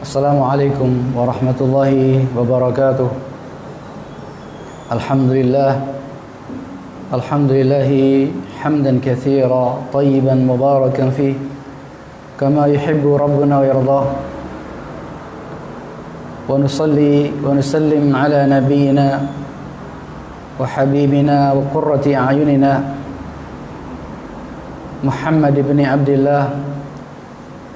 Assalamualaikum warahmatullahi wabarakatuh. Alhamdulillahi hamdan katsira tayyiban mubarakan fih kama yuhibbu rabbuna wa yardah. Wa nusalli wa nusallim ala nabiyyina wa habibina wa qurrati a'yunina Muhammad ibn Abdullah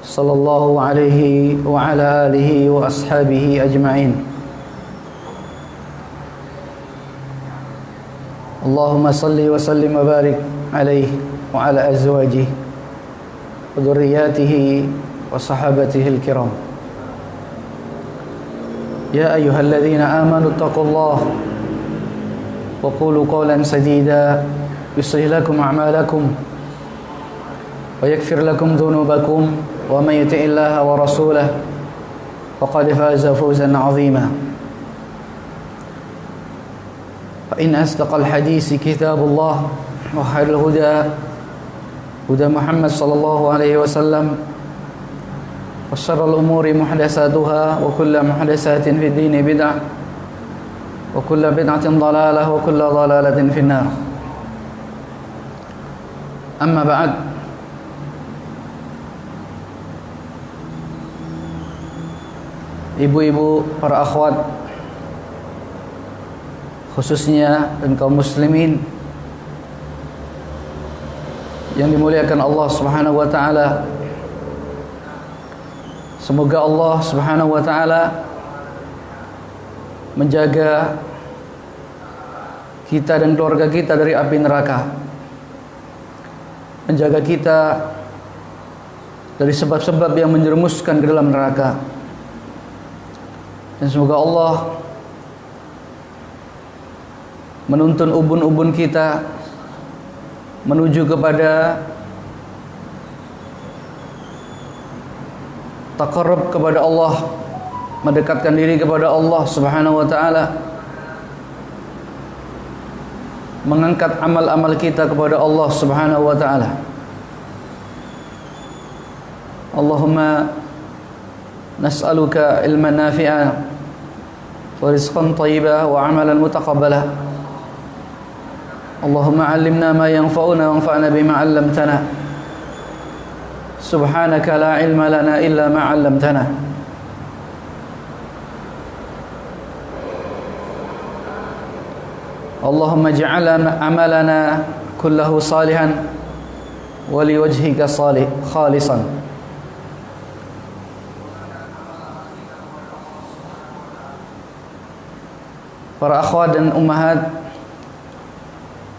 sallallahu alaihi wa ala alihi wa ashabihi ajma'in. Allahumma salli wa sallim wa barik alaihi wa ala azwajihi wa dhurriyyatihi wa sahabatihi al-kiram. Ya ayyuhalladzina amanu taqullaha wa qulu qawlan sadida yuslih lakum a'malakum wa yaghfir lakum dhunubakum wa may yuti'illaha wa rasulahu faqad faza fawzan 'azima. Fa in asdaqal hadisi kitabullah wa khairul huda Muhammad sallallahu alaihi wasallam wa syarrul umuri muhdatsatuha wa kullu muhdatsatin fid dini bid'ah wa kullu bid'atin dhalalah wa kullu dhalalatin finnar. Amma ba'd. Ibu-ibu, para akhwat, khususnya dan kaum muslimin yang dimuliakan Allah Subhanahu wa taala. Semoga Allah Subhanahu wa taala menjaga kita dan keluarga kita dari api neraka. Menjaga kita dari sebab-sebab yang menjerumuskan ke dalam neraka. Dan semoga Allah menuntun ubun-ubun kita menuju kepada taqarrub kepada Allah, mendekatkan diri kepada Allah Subhanahu wa taala, mengangkat amal-amal kita kepada Allah Subhanahu wa taala. Allahumma nas'aluka ilman nafi'an wa rizqan thayyiban wa 'amalan mutaqabbala. Allahumma 'allimna ma yanfa'una wanfa'na bima 'allamtana. Subhanaka la 'ilma lana illa ma 'allamtana. Allahumma ij'al amalana kullahu salihan wa liwajhika khalisan. Para akhwat dan ummahat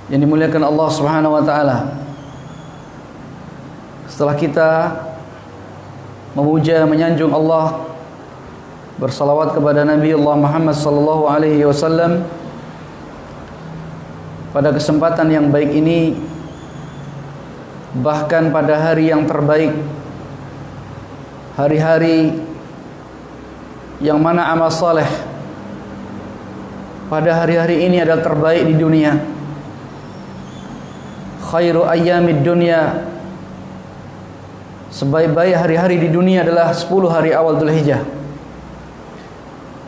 yang dimuliakan Allah Subhanahu wa taala. Setelah kita memuja menyanjung Allah, bersalawat kepada Nabi Allah Muhammad sallallahu alaihi wasallam, pada kesempatan yang baik ini, bahkan pada hari yang terbaik, hari-hari yang mana amal saleh pada hari-hari ini adalah terbaik di dunia. Khairu ayyamid dunya, sebaik-baik hari-hari di dunia adalah 10 hari awal Dzulhijjah.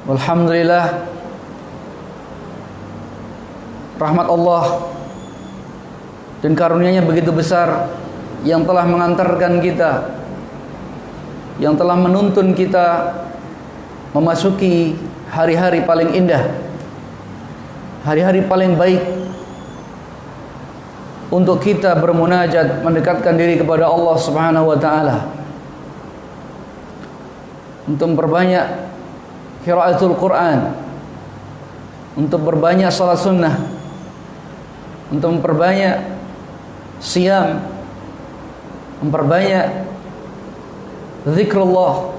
Alhamdulillah, rahmat Allah dan karunia-Nya begitu besar yang telah mengantarkan kita, yang telah menuntun kita memasuki hari-hari paling indah, hari-hari paling baik untuk kita bermunajat, mendekatkan diri kepada Allah Subhanahu wa taala, untuk memperbanyak qiraatul Quran, untuk berbanyak salat sunnah, untuk memperbanyak siyam, memperbanyak zikrullah,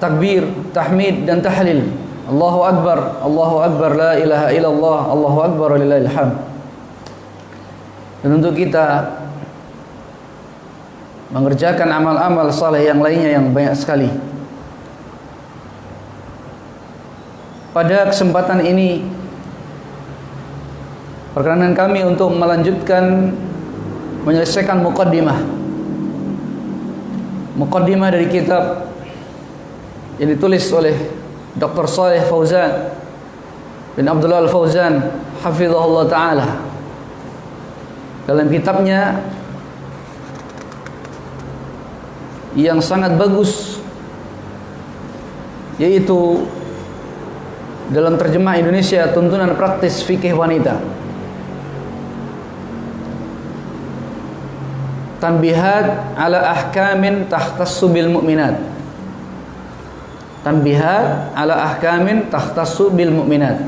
takbir, tahmid dan tahlil. Allahu Akbar, la ilaha illallah, Allahu Akbar walillahil hamd. Dan untuk kita mengerjakan amal-amal saleh yang lainnya yang banyak sekali. Pada kesempatan ini, perkenan kami untuk melanjutkan menyelesaikan muqaddimah dari kitab yang ditulis oleh Dr. Shalih Fauzan bin Abdullah Al-Fauzan hafizahullah taala dalam kitabnya yang sangat bagus, yaitu dalam terjemah Indonesia tuntunan praktis fikih wanita, tanbihat ala ahkamin tahtassu bil mu'minat, tanbihat ala ahkamin tahtassu bil mu'minat,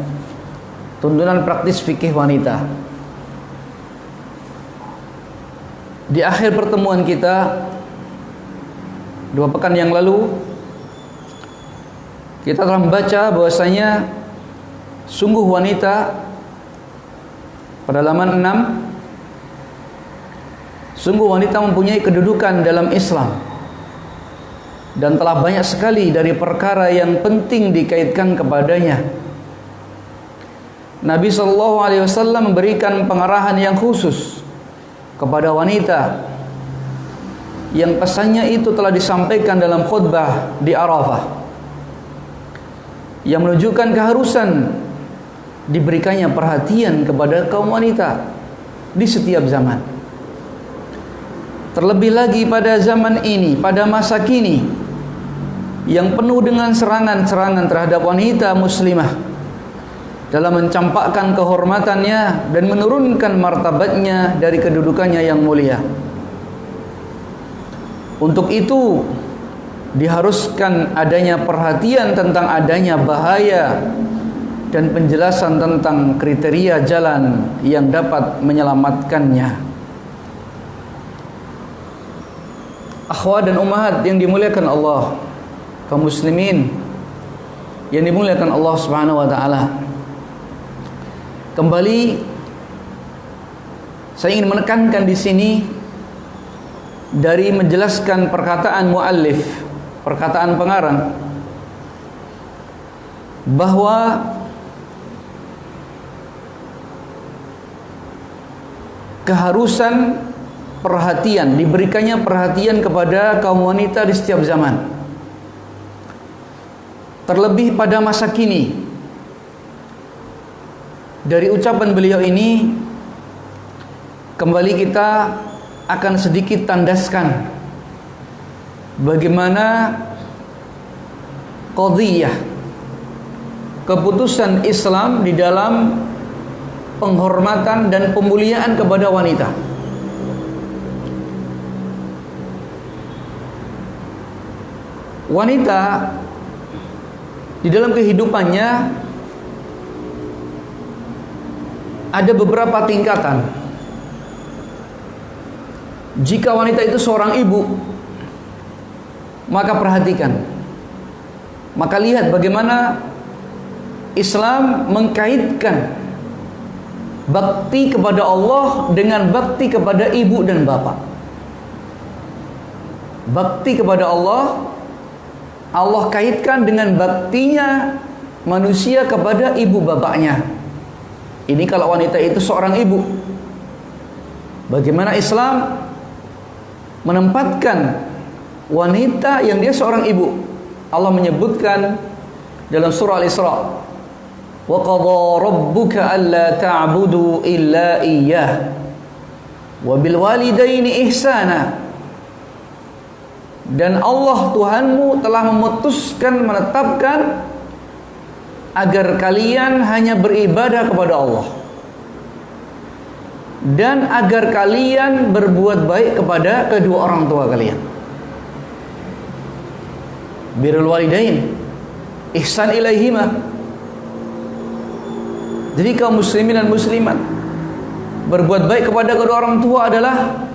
tuntunan praktis fikih wanita. Di akhir pertemuan kita 2 pekan yang lalu, kita telah membaca bahwasanya sungguh wanita pada halaman 6, sungguh wanita mempunyai kedudukan dalam Islam dan telah banyak sekali dari perkara yang penting dikaitkan kepadanya. Nabi SAW memberikan pengarahan yang khusus kepada wanita, yang pesannya itu telah disampaikan dalam khutbah di Arafah, yang menunjukkan keharusan diberikannya perhatian kepada kaum wanita di setiap zaman. Terlebih lagi pada zaman ini, pada masa kini yang penuh dengan serangan-serangan terhadap wanita muslimah dalam mencampakkan kehormatannya dan menurunkan martabatnya dari kedudukannya yang mulia. Untuk itu diharuskan adanya perhatian tentang adanya bahaya dan penjelasan tentang kriteria jalan yang dapat menyelamatkannya. Akhwat dan ummahat yang dimuliakan Allah, kaum muslimin yang dimuliakan Allah Subhanahu wa taala. Kembali saya ingin menekankan di sini dari menjelaskan perkataan muallif, perkataan pengarang, bahwa keharusan perhatian, diberikannya perhatian kepada kaum wanita di setiap zaman, terlebih pada masa kini. Dari ucapan beliau ini kembali kita akan sedikit tandaskan bagaimana qadhiyah, keputusan Islam di dalam penghormatan dan pemuliaan kepada wanita. Wanita di dalam kehidupannya ada beberapa tingkatan. Jika wanita itu seorang ibu, maka perhatikan, maka lihat bagaimana Islam mengkaitkan bakti kepada Allah dengan bakti kepada ibu dan bapak. Bakti kepada Allah, Allah kaitkan dengan baktinya manusia kepada ibu bapaknya. Ini kalau wanita itu seorang ibu, bagaimana Islam menempatkan wanita yang dia seorang ibu. Allah menyebutkan dalam surah Al-Isra, wa qadha rabbuka alla ta'budu illa iyyah wa bil walidaini ihsana. Dan Allah Tuhanmu telah memutuskan, menetapkan agar kalian hanya beribadah kepada Allah dan agar kalian berbuat baik kepada kedua orang tua kalian. Birrul walidain, ihsan ilaihima. Jadi kaum muslimin dan muslimat, berbuat baik kepada kedua orang tua adalah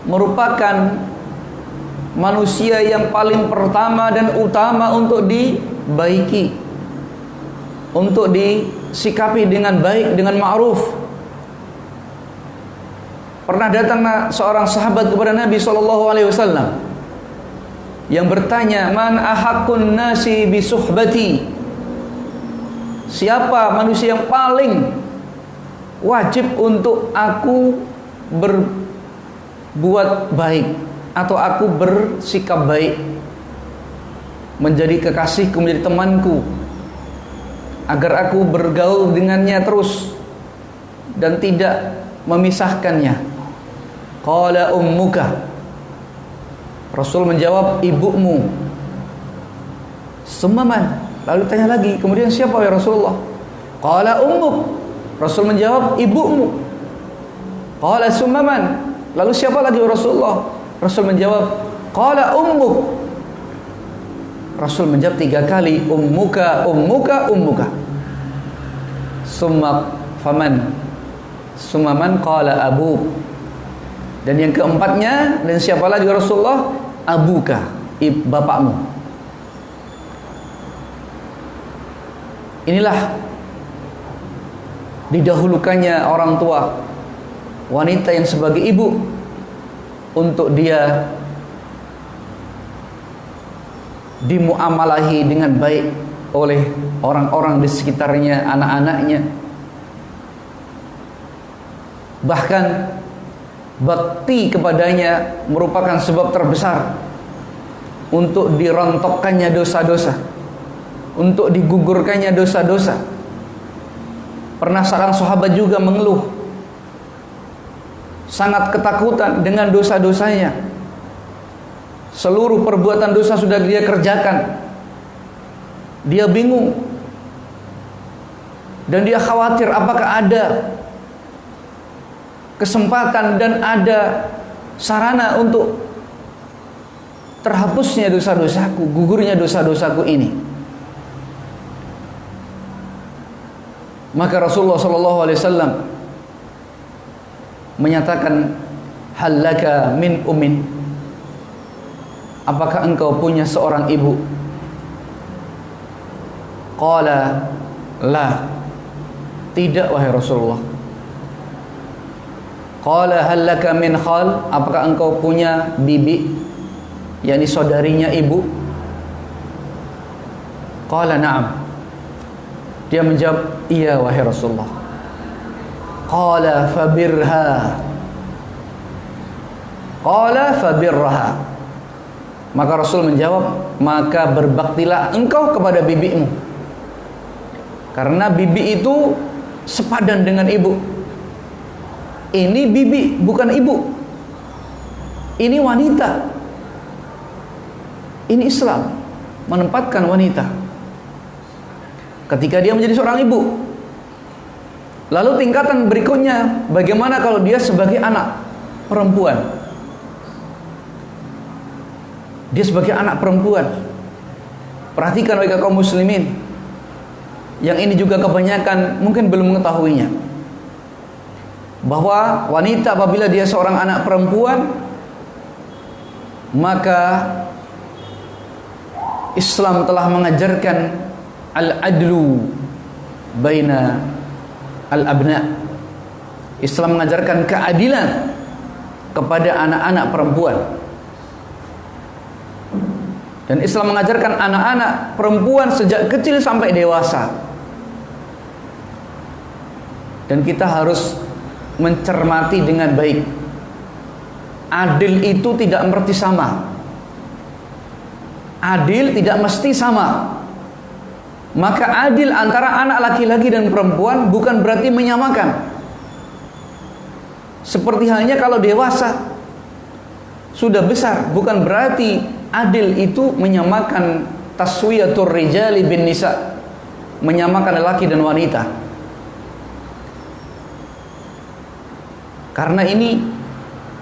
merupakan manusia yang paling pertama dan utama untuk dibaiki, untuk disikapi dengan baik, dengan ma'ruf. Pernah datang seorang sahabat kepada Nabi SAW yang bertanya, man ahaqqun nasi bisuhbati, siapa manusia yang paling wajib untuk aku berbuat baik atau aku bersikap baik? menjadi kekasihku, menjadi temanku, agar aku bergaul dengannya terus dan tidak memisahkannya. Qala ummuka. Rasul menjawab, ibumu. Summa man? Lalu tanya lagi, kemudian siapa ya Rasulullah? Qala ummuk. Rasul menjawab, ibumu. Qala summa man? Lalu siapa lagi ya Rasulullah? Rasul menjawab, qala ummuk. Rasul menjawab 3 kali, ummuka, ummuka, ummuka. Summa faman? Summa man? Qala abuk. Dan yang keempatnya, dan siapa lagi Rasulullah? Abuka, bapakmu. Inilah didahulukannya orang tua wanita yang sebagai ibu, untuk dia dimuamalahi dengan baik oleh orang-orang di sekitarnya, anak-anaknya. Bahkan bakti kepadanya merupakan sebab terbesar untuk dirontokkannya dosa-dosa, untuk digugurkannya dosa-dosa. Pernah seorang sahabat juga mengeluh, sangat ketakutan dengan dosa-dosanya. Seluruh perbuatan dosa sudah dia kerjakan, dia bingung, dan dia khawatir apakah ada kesempatan dan ada sarana untuk terhapusnya dosa-dosaku, gugurnya dosa-dosaku ini. Maka Rasulullah SAW menyatakan, halaka min ummin, apakah engkau punya seorang ibu? Qala la, tidak wahai Rasulullah. Qala halaka min khal, apakah engkau punya bibi, yakni saudarinya ibu? Qala na'am, dia menjawab, iya wahai Rasulullah. Qala fabirha, qala fabirha. Maka Rasul menjawab, maka berbaktilah engkau kepada bibimu, karena bibi itu sepadan dengan ibu. Ini bibi, bukan ibu. Ini wanita. Ini Islam menempatkan wanita ketika dia menjadi seorang ibu. Lalu tingkatan berikutnya, bagaimana kalau dia sebagai anak perempuan? Dia sebagai anak perempuan. Perhatikan wahai kaum muslimin, yang ini juga kebanyakan mungkin belum mengetahuinya, bahwa wanita apabila dia seorang anak perempuan, maka Islam telah mengajarkan al-adlu baina al-abna. Islam mengajarkan keadilan kepada anak-anak perempuan. Dan Islam mengajarkan anak-anak perempuan sejak kecil sampai dewasa. Dan kita harus mencermati dengan baik. Adil itu tidak mesti sama. Adil tidak mesti sama. Maka adil antara anak laki-laki dan perempuan bukan berarti menyamakan. Seperti halnya kalau dewasa sudah besar, bukan berarti adil itu menyamakan taswiyatur rijali bin nisa, menyamakan lelaki dan wanita. Karena ini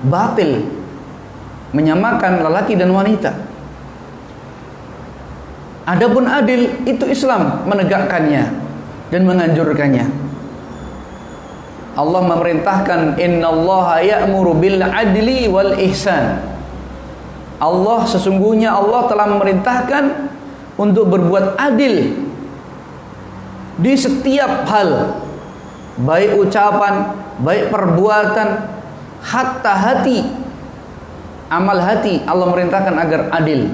batil, menyamakan lelaki dan wanita. Adapun adil itu Islam menegakkannya dan menganjurkannya. Allah memerintahkan, innallaha ya'muru bil adli wal ihsan. Allah, sesungguhnya Allah telah memerintahkan untuk berbuat adil di setiap hal, baik ucapan, baik perbuatan, hatta hati, amal hati. Allah merintahkan agar adil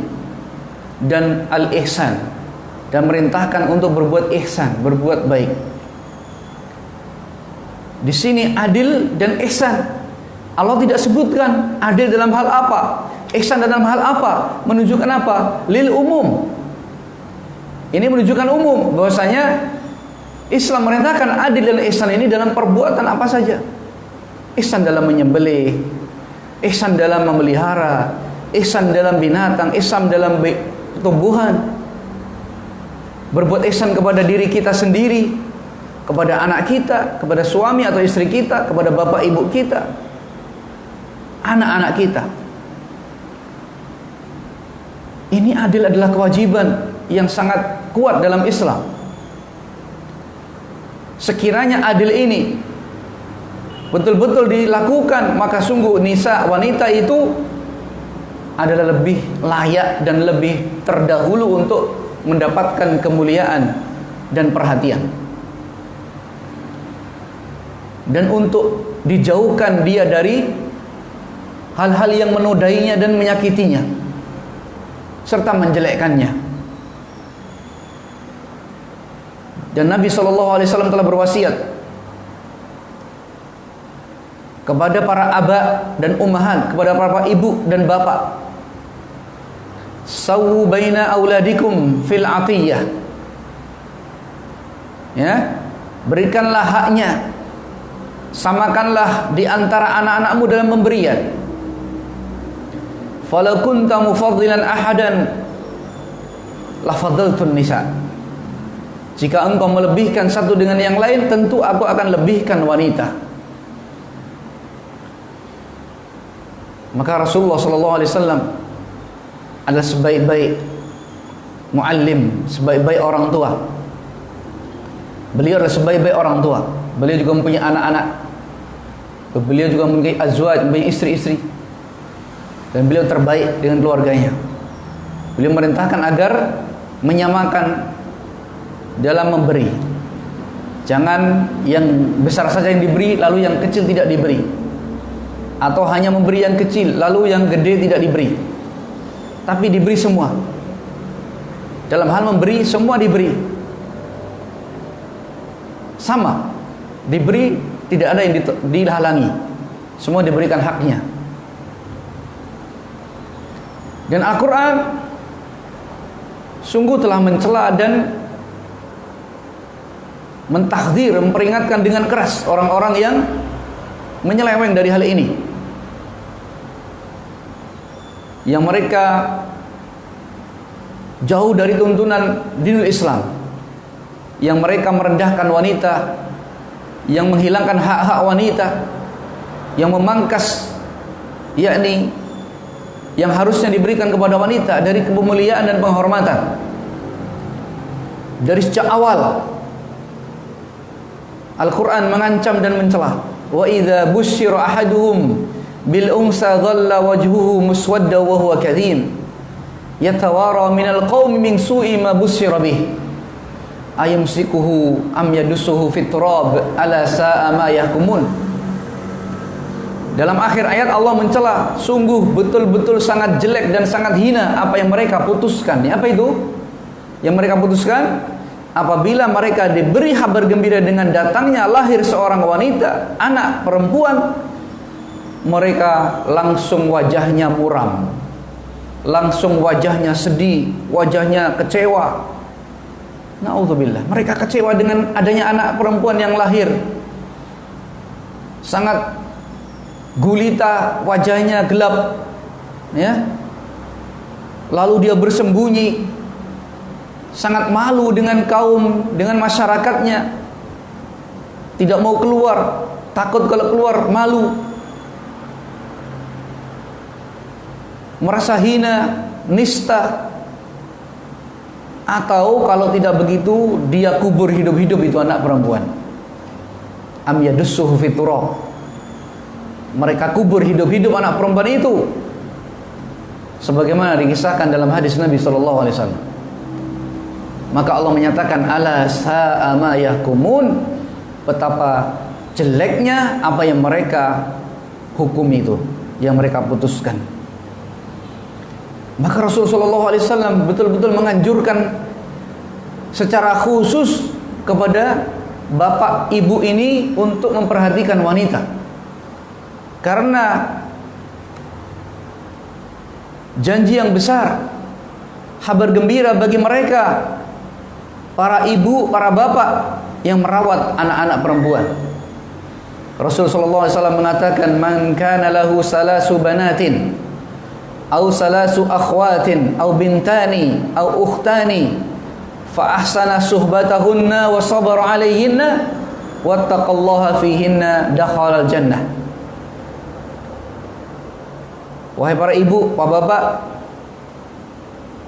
dan al-ihsan, dan merintahkan untuk berbuat ihsan, berbuat baik. Di sini adil dan ihsan, Allah tidak sebutkan adil dalam hal apa, ihsan dalam hal apa, menunjukkan apa? Lil umum, Ini menunjukkan umum bahwasanya Islam merintahkan adil dan ihsan ini dalam perbuatan apa saja. Ihsan dalam menyembelih, ihsan dalam memelihara, ihsan dalam binatang, ihsan dalam tumbuhan. Berbuat ihsan kepada diri kita sendiri, kepada anak kita, kepada suami atau istri kita, kepada bapak ibu kita, anak-anak kita. Ini adil adalah kewajiban yang sangat kuat dalam Islam. Sekiranya adil ini betul-betul dilakukan, maka sungguh nisa, wanita itu adalah lebih layak dan lebih terdahulu untuk mendapatkan kemuliaan dan perhatian, dan untuk dijauhkan dia dari hal-hal yang menodainya dan menyakitinya serta menjelekkannya. Dan Nabi SAW telah berwasiat kepada para aba dan ummahat, kepada para ibu dan bapak, sawu baina auladikum fil atiyah, ya, berikanlah haknya, samakanlah di antara anak-anakmu dalam pemberian. Falau kunta mufaddilan ahadan la faddaltun nisa. Jika engkau melebihkan satu dengan yang lain, tentu aku akan lebihkan wanita. Maka Rasulullah SAW adalah sebaik-baik muallim, sebaik-baik orang tua. Beliau adalah sebaik-baik orang tua. Beliau juga mempunyai anak-anak. Beliau juga mempunyai azwaj, mempunyai istri-istri. Dan beliau terbaik dengan keluarganya. Beliau merintahkan agar menyamakan dalam memberi. Jangan yang besar saja yang diberi, lalu yang kecil tidak diberi. Atau hanya memberi yang kecil, lalu yang gede tidak diberi. Tapi diberi semua. Dalam hal memberi, semua diberi. Sama. Diberi, tidak ada yang dihalangi. Semua diberikan haknya. Dan Al-Quran sungguh telah mencela dan mentahdzir, memperingatkan dengan keras orang-orang yang menyeleweng dari hal ini, yang mereka jauh dari tuntunan dinul Islam, yang mereka merendahkan wanita, yang menghilangkan hak-hak wanita, yang memangkas yakni yang harusnya diberikan kepada wanita dari kemuliaan dan penghormatan. Dari sejak awal Al-Quran mengancam dan mencela. Wa idza busyira ahaduhum bil unsa dhalla wajhuhu muswadda wa huwa kadhim yatawara minal qaumi min su'i ma busyira bih ayumsikuhu am yadussuhu fit turab ala sa'a ma yahkumun. Dalam akhir ayat Allah mencela, sungguh betul-betul sangat jelek dan sangat hina apa yang mereka putuskan. Apa itu? Yang mereka putuskan apabila mereka diberi kabar gembira dengan datangnya lahir seorang wanita, anak perempuan, mereka langsung wajahnya muram, langsung wajahnya sedih, wajahnya kecewa. Na'udzubillah, mereka kecewa dengan adanya anak perempuan yang lahir. Sangat gulita, wajahnya gelap, ya. Lalu dia bersembunyi, sangat malu dengan kaum, dengan masyarakatnya, tidak mau keluar, takut kalau keluar malu, merasa hina, nista. Atau kalau tidak begitu, dia kubur hidup-hidup itu anak perempuan. Am yadussuhu fit turab. Mereka kubur hidup-hidup anak perempuan itu, sebagaimana dikisahkan dalam hadis Nabi SAW. Maka Allah menyatakan, ala sa'a ma yahkumun, betapa jeleknya apa yang mereka hukum itu, yang mereka putuskan. Maka Rasulullah SAW betul-betul menganjurkan secara khusus kepada bapak ibu ini untuk memperhatikan wanita. Karena janji yang besar, kabar gembira bagi mereka para ibu, para bapak yang merawat anak-anak perempuan. Rasulullah SAW mengatakan, man kana lahu salasu banatin au salasu akhwatin au bintani au ukhtani fa ahsana suhbatahunna wa sabara alaihinna wattaqallaha fihinna dakhala al-jannah. Wahai para ibu, para bapak,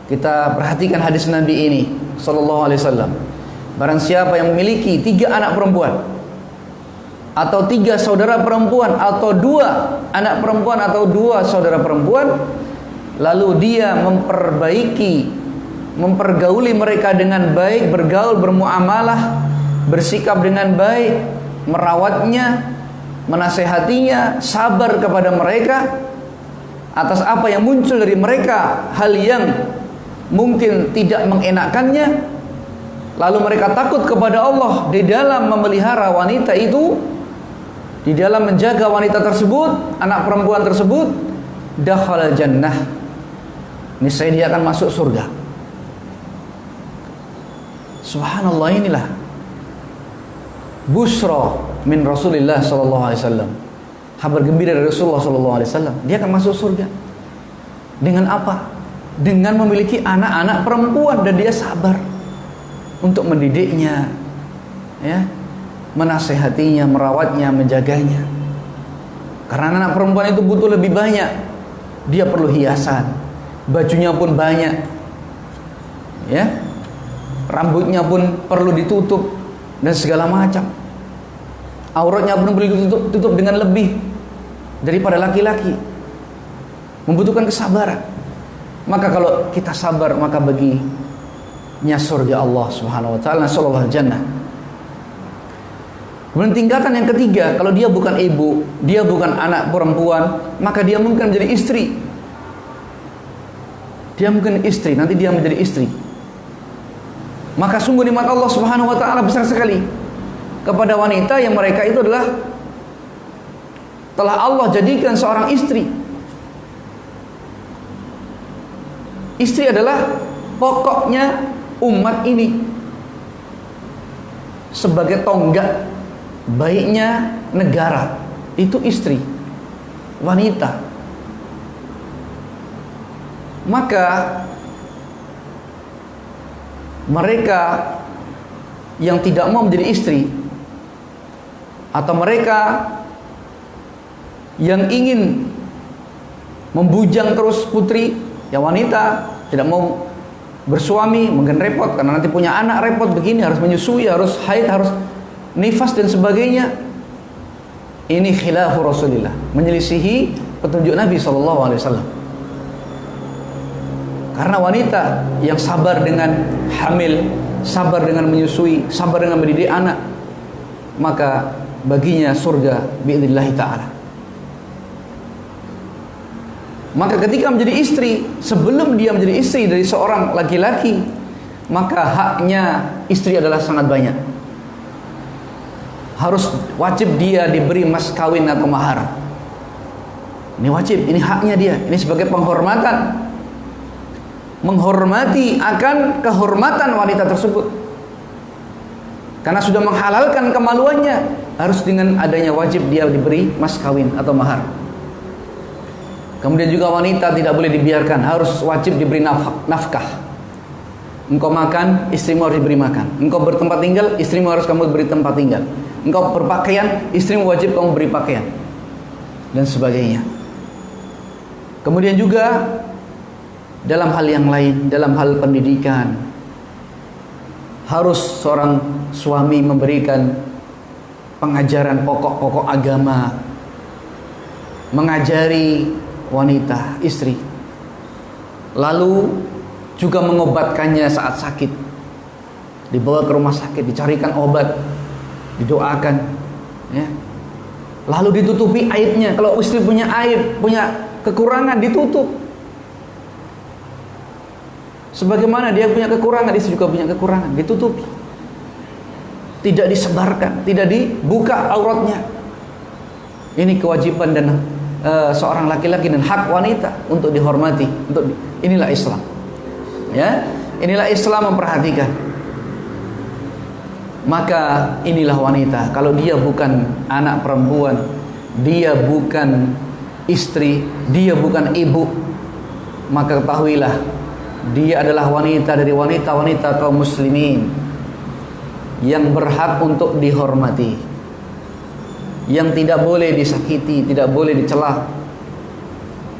kita perhatikan hadis Nabi ini sallallahu alaihi wasallam. Barang siapa yang memiliki 3 anak perempuan atau 3 saudara perempuan atau 2 anak perempuan atau 2 saudara perempuan, lalu dia mempergauli mereka dengan baik, bergaul, bermuamalah, bersikap dengan baik, merawatnya, menasehatinya, sabar kepada mereka atas apa yang muncul dari mereka, hal yang mungkin tidak mengenakannya, lalu mereka takut kepada Allah di dalam memelihara wanita itu, di dalam menjaga wanita tersebut, anak perempuan tersebut, dakhalal jannah, niscaya dia akan masuk surga. Subhanallah, inilah busra min Rasulillah sallallahu alaihi wasallam. Kabar gembira dari Rasulullah sallallahu alaihi wasallam, dia akan masuk surga. Dengan apa? Dengan memiliki anak-anak perempuan dan dia sabar untuk mendidiknya, ya, menasehatinya, merawatnya, menjaganya. Karena anak perempuan itu butuh lebih banyak. Dia perlu hiasan, bajunya pun banyak, ya, rambutnya pun perlu ditutup dan segala macam. Auratnya pun perlu ditutup dengan lebih daripada laki-laki. Membutuhkan kesabaran. Maka kalau kita sabar, maka baginya surga Allah Subhanahu wa taala, nasallallahu jannah. Kemudian tingkatan yang ketiga, kalau dia bukan ibu, dia bukan anak perempuan, maka dia mungkin menjadi istri. Dia mungkin istri, nanti dia menjadi istri. Maka sungguh nikmat Allah Subhanahu wa taala besar sekali kepada wanita yang mereka itu adalah telah Allah jadikan seorang istri. Istri adalah pokoknya umat ini, sebagai tonggak baiknya negara. Itu istri, wanita. Maka mereka yang tidak mau menjadi istri, atau mereka yang ingin membujang terus putri, ya wanita, tidak mau bersuami, mungkin repot karena nanti punya anak, repot begini, harus menyusui, harus haid, harus nifas dan sebagainya. Ini khilafu Rasulillah, menyelisihi petunjuk Nabi SAW. Karena wanita yang sabar dengan hamil, sabar dengan menyusui, sabar dengan mendidik anak, maka baginya surga bi'idznillah ta'ala. Maka ketika menjadi istri, sebelum dia menjadi istri dari seorang laki-laki, maka haknya istri adalah sangat banyak. Harus wajib dia diberi mas kawin atau mahar. Ini wajib, ini haknya dia. Ini sebagai penghormatan, menghormati akan kehormatan wanita tersebut. Karena sudah menghalalkan kemaluannya, harus dengan adanya wajib dia diberi mas kawin atau mahar. Kemudian juga wanita tidak boleh dibiarkan, harus wajib diberi nafkah. Engkau makan, istrimu harus diberi makan. Engkau bertempat tinggal, istrimu harus kamu beri tempat tinggal. Engkau berpakaian, istrimu wajib kamu beri pakaian, dan sebagainya. Kemudian juga dalam hal yang lain, dalam hal pendidikan, harus seorang suami memberikan pengajaran pokok-pokok agama, mengajari wanita, istri, lalu juga mengobatkannya saat sakit, dibawa ke rumah sakit, dicarikan obat, didoakan, ya. Lalu ditutupi aibnya. Kalau istri punya aib, punya kekurangan, ditutup. Sebagaimana dia punya kekurangan, istri juga punya kekurangan, ditutupi. Tidak disebarkan, tidak dibuka auratnya. Ini kewajiban dan seorang laki-laki dan hak wanita untuk dihormati. Inilah Islam. Ya, inilah Islam memperhatikan. Maka inilah wanita. Kalau dia bukan anak perempuan, dia bukan istri, dia bukan ibu, maka ketahuilah dia adalah wanita dari wanita-wanita kaum muslimin yang berhak untuk dihormati, yang tidak boleh disakiti, tidak boleh dicela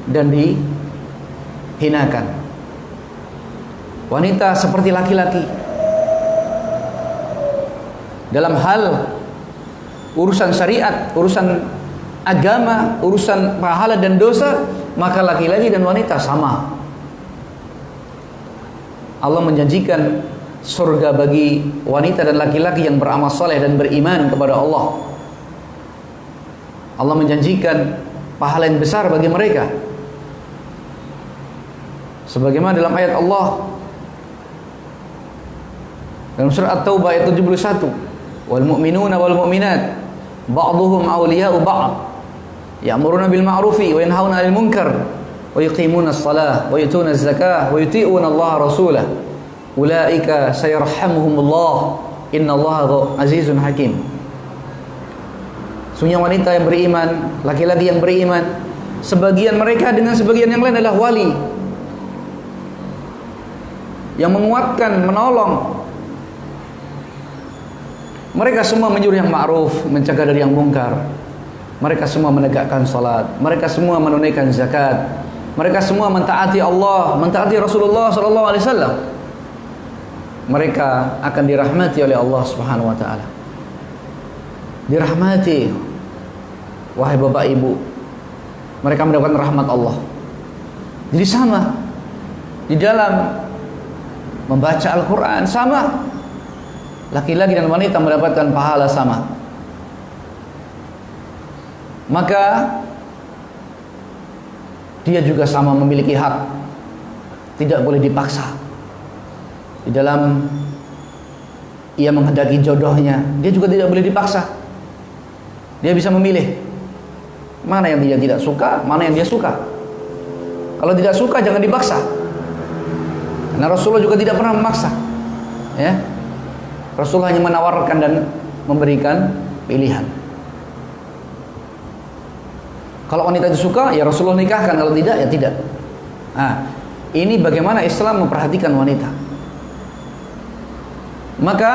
dan dihinakan. Wanita seperti laki-laki dalam hal urusan syariat, urusan agama, urusan pahala dan dosa, maka laki-laki dan wanita sama. Allah menjanjikan surga bagi wanita dan laki-laki yang beramal saleh dan beriman kepada Allah. Allah menjanjikan pahala yang besar bagi mereka. Sebagaimana dalam ayat Allah dalam surah At-Taubah ayat 71, wal mu'minuna wal mu'minat ba'dhuhum awliya'u ba'd ya'muruna bil ma'rufi wa yanhauna 'anil munkar wa yuqimuna as-salah wa yutuna az-zakah wa yuti'una Allah rasulah ulaika sayarhamuhumullah innallaha azizun hakim. Sungguh wanita yang beriman, laki-laki yang beriman, sebagian mereka dengan sebagian yang lain adalah wali yang menguatkan, menolong. Mereka semua menyuruh yang ma'ruf, mencegah dari yang mungkar. Mereka semua menegakkan salat, mereka semua menunaikan zakat, mereka semua mentaati Allah, mentaati Rasulullah sallallahu alaihi wasallam. Mereka akan dirahmati oleh Allah Subhanahu wa taala. Dirahmati, wahai bapak ibu, mereka mendapatkan rahmat Allah. Jadi sama di dalam membaca Al-Quran, sama laki-laki dan wanita mendapatkan pahala sama. Maka dia juga sama memiliki hak, tidak boleh dipaksa. Di dalam ia menghendaki jodohnya, dia juga tidak boleh dipaksa. Dia bisa memilih mana yang dia tidak suka, mana yang dia suka. Kalau tidak suka jangan dipaksa. Karena Rasulullah juga tidak pernah memaksa, ya. Rasulullah hanya menawarkan dan memberikan pilihan. Kalau wanita itu suka, ya Rasulullah nikahkan. Kalau tidak, ya tidak. Nah, ini bagaimana Islam memperhatikan wanita. Maka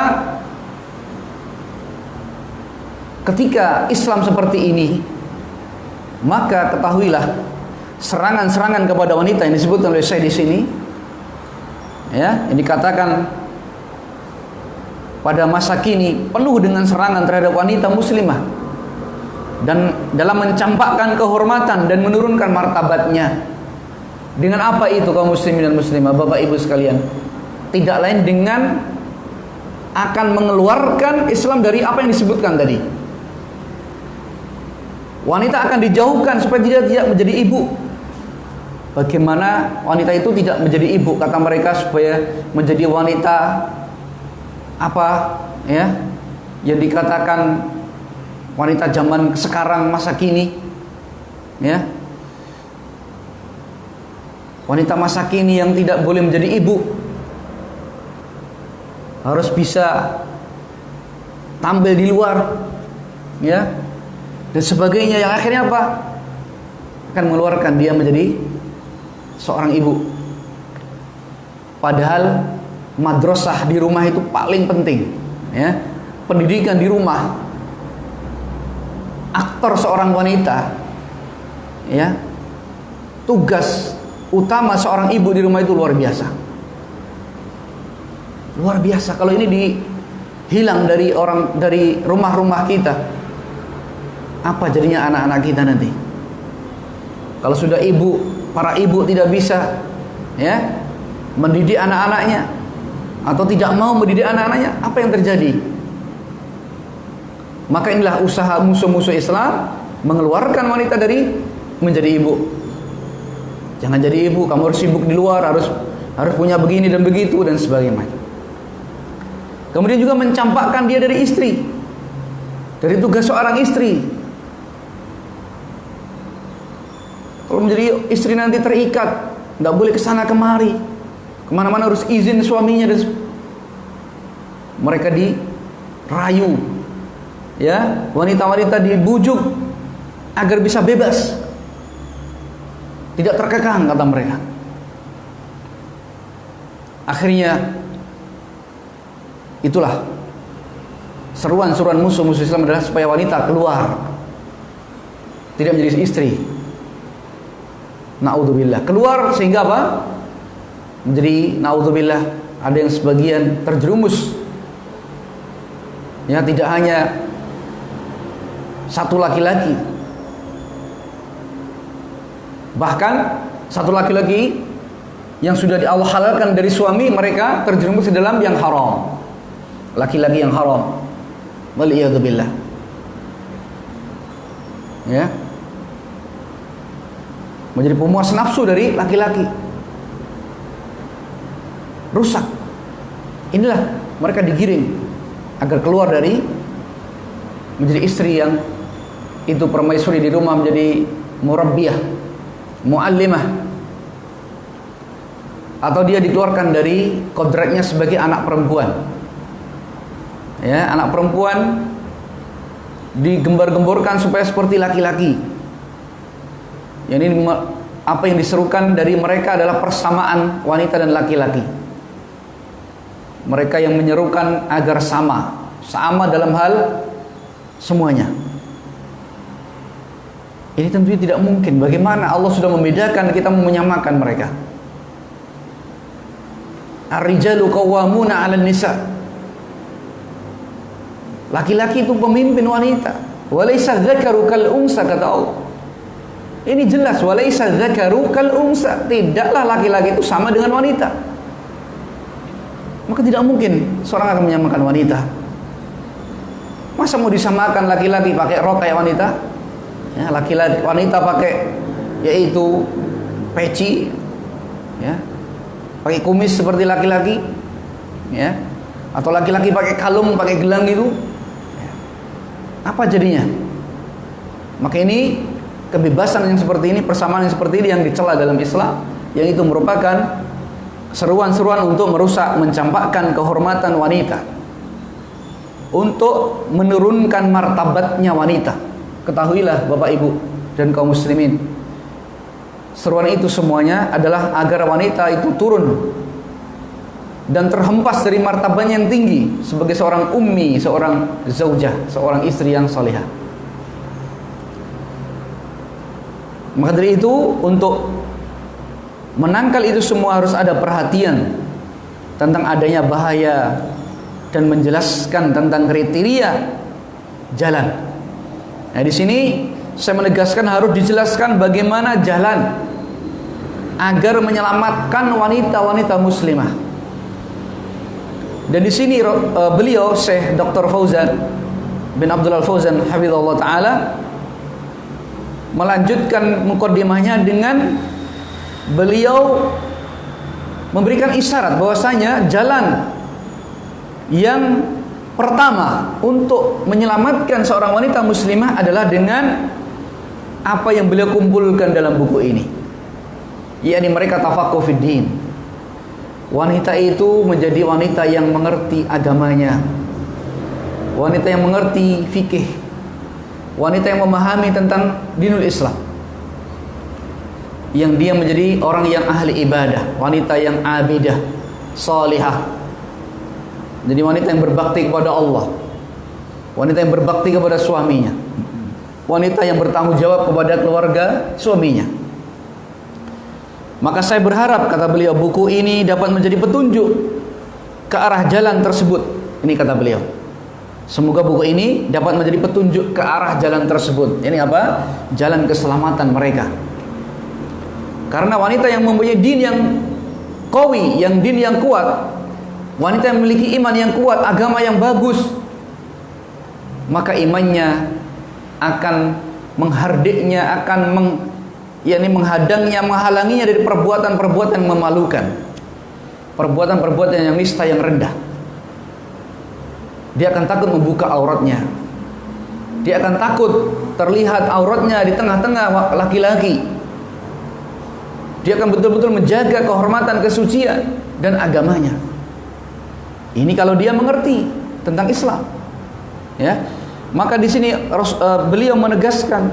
ketika Islam seperti ini, maka ketahuilah serangan-serangan kepada wanita yang disebutkan oleh saya di sini, ya, yang dikatakan pada masa kini penuh dengan serangan terhadap wanita muslimah dan dalam mencampakkan kehormatan dan menurunkan martabatnya. Dengan apa itu kaum muslimin dan muslimah, Bapak Ibu sekalian? Tidak lain dengan akan mengeluarkan Islam dari apa yang disebutkan tadi. Wanita akan dijauhkan supaya tidak menjadi ibu. Bagaimana wanita itu tidak menjadi ibu? Kata mereka supaya menjadi wanita apa, ya, yang dikatakan wanita zaman sekarang masa kini, ya, wanita masa kini yang tidak boleh menjadi ibu, harus bisa tampil di luar, ya, dan sebagainya, yang akhirnya apa? Akan mengeluarkan dia menjadi seorang ibu. Padahal madrasah di rumah itu paling penting, ya. Pendidikan di rumah. Aktor seorang wanita, ya. Tugas utama seorang ibu di rumah itu luar biasa. Luar biasa. Kalau ini hilang dari rumah-rumah kita, apa jadinya anak-anak kita nanti? Kalau sudah para ibu tidak bisa, ya, mendidik anak-anaknya, atau tidak mau mendidik anak-anaknya, apa yang terjadi? Maka inilah usaha musuh-musuh Islam mengeluarkan wanita dari menjadi ibu. Jangan jadi ibu, kamu harus sibuk di luar, harus punya begini dan begitu dan sebagainya. Kemudian juga mencampakkan dia dari istri, dari tugas seorang istri. Kalau menjadi istri nanti terikat, nggak boleh kesana kemari, kemana-mana harus izin suaminya, dan mereka rayu, ya, wanita-wanita dibujuk agar bisa bebas, tidak terkekang, kata mereka. Akhirnya itulah seruan-seruan musuh-musuh Islam adalah supaya wanita keluar, tidak menjadi istri. Na'udzubillah. Keluar sehingga apa? Menjadi na'udzubillah, ada yang sebagian terjerumus, ya, tidak hanya satu laki-laki, bahkan satu laki-laki yang sudah Allah halalkan dari suami, mereka terjerumus di dalam yang haram, laki-laki yang haram. Waliyadzubillah. Ya, menjadi pemuas nafsu dari laki-laki, rusak. Inilah mereka digiring agar keluar dari menjadi istri yang itu permaisuri di rumah, menjadi murabbiyah, muallimah, atau dia dikeluarkan dari kodratnya sebagai anak perempuan. Ya, anak perempuan digembar-gemborkan supaya seperti laki-laki. Ini apa yang diserukan dari mereka adalah persamaan wanita dan laki-laki. Mereka yang menyerukan agar sama dalam hal semuanya. Ini tentunya tidak mungkin. Bagaimana Allah sudah membedakan, kita menyamakan mereka. Ar-rijalu qawwamuna 'alan nisa. Laki-laki itu pemimpin wanita. Walaysa dzakaru kal unsa, kata Allah. Ini jelas, walaysa dzakaru kal unsa. Tidaklah laki-laki itu sama dengan wanita. Maka tidak mungkin seorang akan menyamakan wanita. Masa mau disamakan laki-laki pakai rok kayak wanita? Ya, laki-laki, wanita pakai yaitu peci, ya, pakai kumis seperti laki-laki, ya, atau laki-laki pakai kalung, pakai gelang itu, ya. Apa jadinya? Maka ini kebebasan yang seperti ini, persamaan yang seperti ini yang dicela dalam Islam, yang itu merupakan seruan-seruan untuk merusak, mencampakkan kehormatan wanita, untuk menurunkan martabatnya wanita. Ketahuilah Bapak Ibu dan kaum muslimin, seruan itu semuanya adalah agar wanita itu turun dan terhempas dari martabatnya yang tinggi sebagai seorang ummi, seorang zaujah, seorang istri yang salihah. Maka dari itu, untuk menangkal itu semua harus ada perhatian tentang adanya bahaya dan menjelaskan tentang kriteria jalan. Nah, di sini saya menegaskan harus dijelaskan bagaimana jalan agar menyelamatkan wanita-wanita muslimah. Dan di sini beliau Syekh Dr. Fauzan bin Abdullah Fauzan hafizallahu taala melanjutkan mukaddimahnya dengan beliau memberikan isyarat bahwasanya jalan yang pertama untuk menyelamatkan seorang wanita muslimah adalah dengan apa yang beliau kumpulkan dalam buku ini, yakni mereka tafaqquh fid din. Wanita itu menjadi wanita yang mengerti agamanya, wanita yang mengerti fikih, wanita yang memahami tentang dinul Islam, yang dia menjadi orang yang ahli ibadah, wanita yang abidah, salihah. Jadi wanita yang berbakti kepada Allah, wanita yang berbakti kepada suaminya, wanita yang bertanggung jawab kepada keluarga suaminya. Maka saya berharap, kata beliau, buku ini dapat menjadi petunjuk ke arah jalan tersebut. Ini kata beliau, semoga buku ini dapat menjadi petunjuk ke arah jalan tersebut. Ini apa? Jalan keselamatan mereka. Karena wanita yang mempunyai din yang qawi, yang din yang kuat, wanita yang memiliki iman yang kuat, agama yang bagus, maka imannya akan menghardiknya, akan menghadangnya, menghalanginya dari perbuatan-perbuatan yang memalukan, perbuatan-perbuatan yang nista, yang rendah. Dia akan takut membuka auratnya, dia akan takut terlihat auratnya di tengah-tengah laki-laki. Dia akan betul-betul menjaga kehormatan, kesucian dan agamanya. Ini kalau dia mengerti tentang Islam. Ya. Maka di sini beliau menegaskan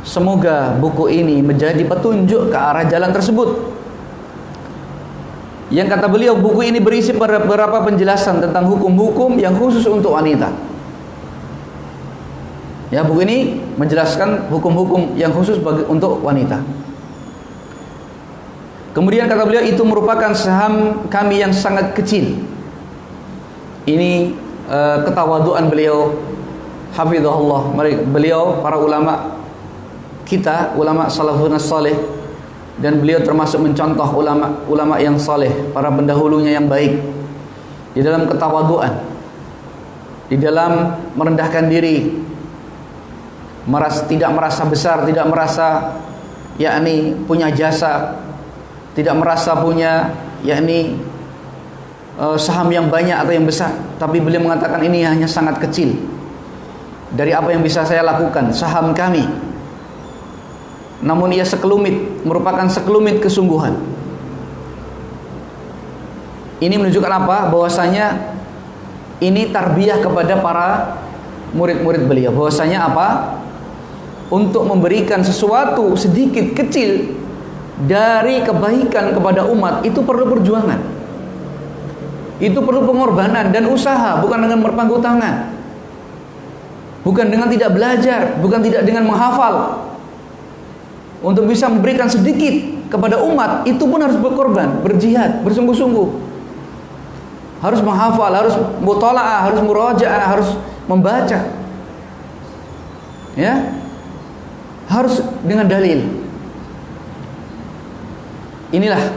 semoga buku ini menjadi petunjuk ke arah jalan tersebut. Yang kata beliau, buku ini berisi beberapa penjelasan tentang hukum-hukum yang khusus untuk wanita. Ya, buku ini menjelaskan hukum-hukum yang khusus untuk wanita. Kemudian kata beliau, itu merupakan saham kami yang sangat kecil. Ini ketawaduan beliau, hafizahullah. Beliau para ulama kita, ulama salafun salih, dan beliau termasuk mencontoh ulama yang saleh, para pendahulunya yang baik, di dalam ketawaduan, di dalam merendahkan diri, tidak merasa besar, tidak merasa yakni punya jasa, tidak merasa punya yakni saham yang banyak atau yang besar, tapi beliau mengatakan ini hanya sangat kecil dari apa yang bisa saya lakukan, saham kami. Namun ia sekelumit, merupakan sekelumit kesungguhan. Ini menunjukkan apa? Bahwasanya ini tarbiyah kepada para murid-murid beliau. Bahwasanya apa? Untuk memberikan sesuatu sedikit kecil dari kebaikan kepada umat itu perlu perjuangan. Itu perlu pengorbanan dan usaha, bukan dengan berpangku tangan. Bukan dengan tidak belajar, bukan tidak dengan menghafal. Untuk bisa memberikan sedikit kepada umat itu pun harus berkorban, berjihad, bersungguh-sungguh. Harus menghafal, harus mutalaah, harus murajaah, harus membaca. Ya. Harus dengan dalil. Inilah.